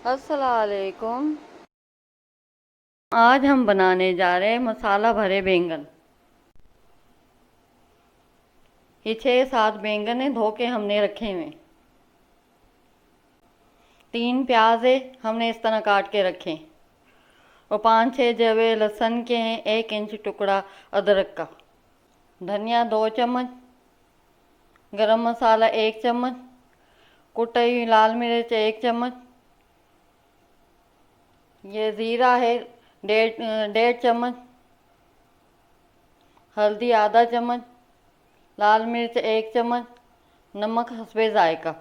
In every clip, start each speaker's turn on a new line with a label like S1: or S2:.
S1: अस्सलामुअलैकुम। आज हम बनाने जा रहे हैं मसाला भरे बैंगन। ये 6-7 बैंगन है, धो के हमने रखे हुए। 3 प्याज है, हमने इस तरह काट के रखे। और 5-6 जवे लहसुन के हैं, 1 इंच टुकड़ा अदरक का। धनिया 2 चम्मच, गरम मसाला 1 चम्मच, कुटी हुई लाल मिर्च 1 चम्मच, ये ज़ीरा है 1.5 चम्मच, हल्दी आधा चम्मच, लाल मिर्च 1 चम्मच, नमक हस्बे जायका,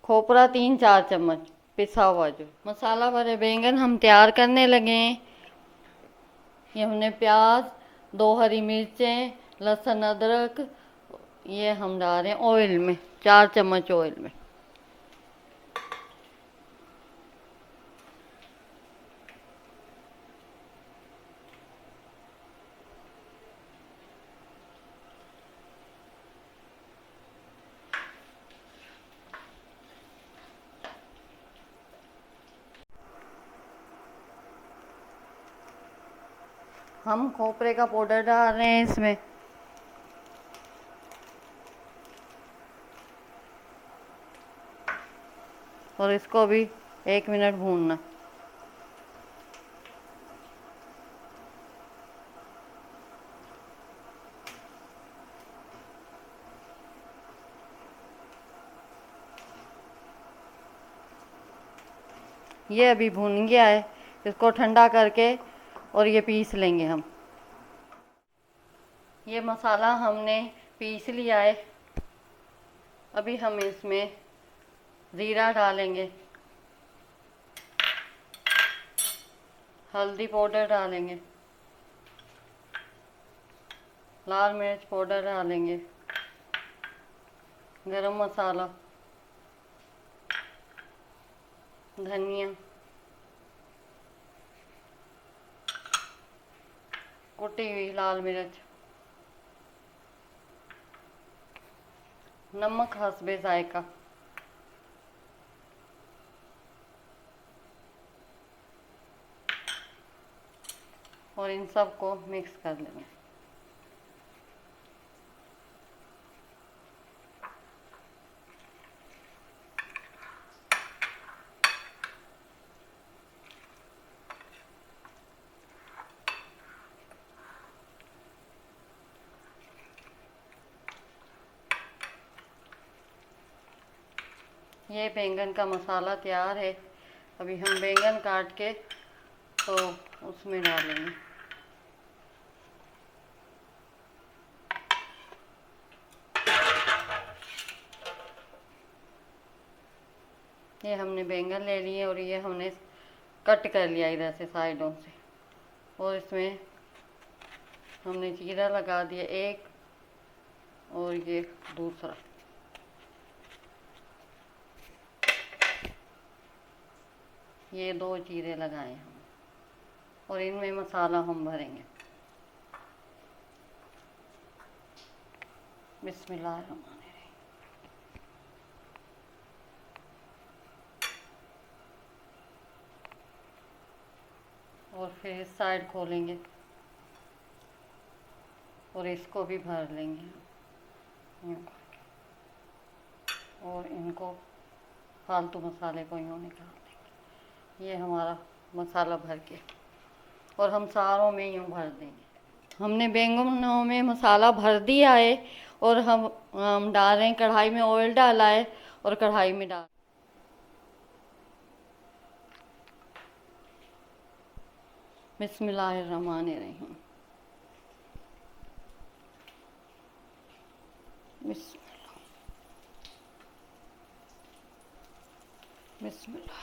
S1: खोपरा 3-4 चम्मच पिसा हुआ। जो मसाला भरे बैंगन हम तैयार करने लगे हैं। ये हमने प्याज, 2 हरी मिर्चें, लहसुन अदरक, ये हम डाल रहे हैं ऑयल में, 4 चम्मच ऑयल में। हम खोपरे का पाउडर डाल रहे हैं इसमें। और इसको भी 1 मिनट भूनना। ये अभी भून गया है, इसको ठंडा करके और ये पीस लेंगे हम। ये मसाला हमने पीस लिया है। अभी हम इसमें ज़ीरा डालेंगे, हल्दी पाउडर डालेंगे, लाल मिर्च पाउडर डालेंगे, गरम मसाला, धनिया, कुटी हुई लाल मिर्च, नमक हस्बे जायका। और इन सब को मिक्स कर लेंगे। ये बैंगन का मसाला तैयार है। अभी हम बैंगन काट के तो उसमें डालेंगे। ये हमने बैंगन ले लिए और ये हमने कट कर लिया इधर से साइडों से। और इसमें हमने जीरा लगा दिया 1 और ये दूसरा। ये 2 जीरे लगाए हम और इनमें मसाला हम भरेंगे। बिस्मिल्लाहिर्रहमानिर्रहीम। और फिर इस साइड खोलेंगे और इसको भी भर लेंगे और इनको फालतू मसाले को यूँ निकाल देंगे। ये हमारा मसाला भर के और हम सारों में यूँ भर देंगे। हमने बैंगनों में मसाला भर दिया है और हम डाल रहे हैं, कढ़ाई में ऑयल डाला है और कढ़ाई में डाल बिस्मिल्लाहिर्रहमानिर्रहीम। बिस्मिल्लाह बिस्मिल्लाह।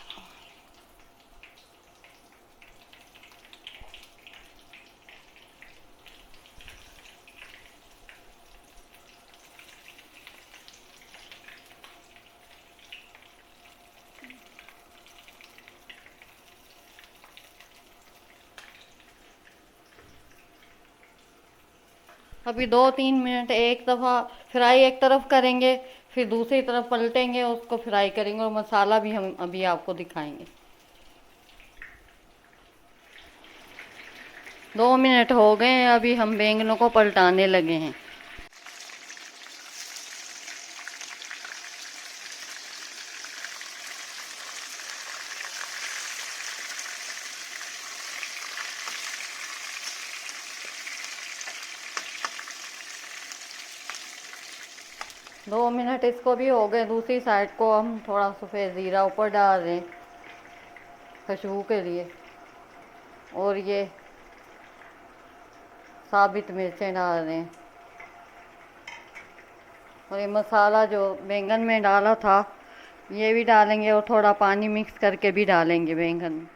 S1: अभी 2-3 मिनट एक दफ़ा फ्राई एक तरफ करेंगे, फिर दूसरी तरफ पलटेंगे, उसको फ्राई करेंगे और मसाला भी हम अभी आपको दिखाएंगे। 2 मिनट हो गए हैं, अभी हम बैंगनों को पलटाने लगे हैं। दो मिनट इसको भी हो गए। दूसरी साइड को हम थोड़ा सफ़ेद ज़ीरा ऊपर डाल रहे हैं खुशबू के लिए, और ये साबित मिर्चें डाल रहे हैं, और ये मसाला जो बैंगन में डाला था ये भी डालेंगे, और थोड़ा पानी मिक्स करके भी डालेंगे बैंगन में।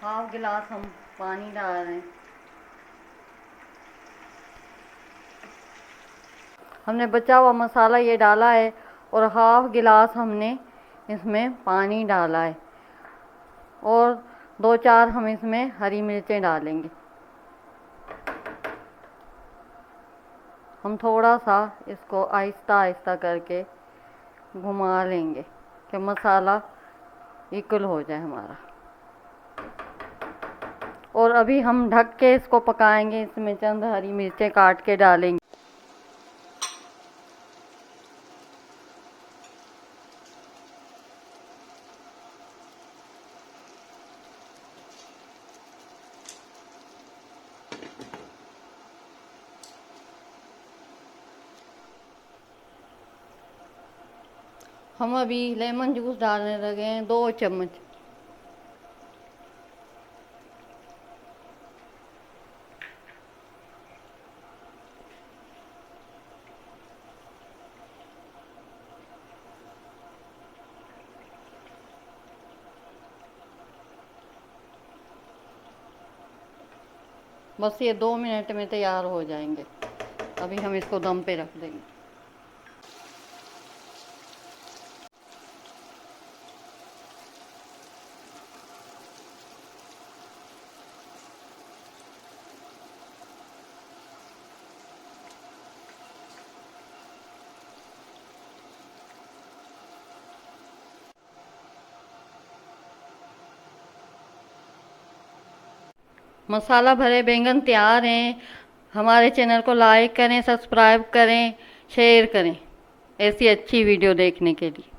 S1: हाफ गिलास हम पानी डाल रहे हैं। हमने बचा हुआ मसाला ये डाला है, और हाफ गिलास हमने इसमें पानी डाला है, और 2-4 हम इसमें हरी मिर्चें डालेंगे। हम थोड़ा सा इसको आहिस्ता आहिस्ता करके घुमा लेंगे कि मसाला इक्वल हो जाए हमारा, और अभी हम ढक के इसको पकाएंगे। इसमें चंद हरी मिर्चें काट के डालेंगे। हम अभी लेमन जूस डालने लगे हैं, 2 चम्मच। बस ये 2 मिनट में तैयार हो जाएंगे। अभी हम इसको दम पे रख देंगे। मसाला भरे बैंगन तैयार हैं। हमारे चैनल को लाइक करें, सब्सक्राइब करें, शेयर करें ऐसी अच्छी वीडियो देखने के लिए।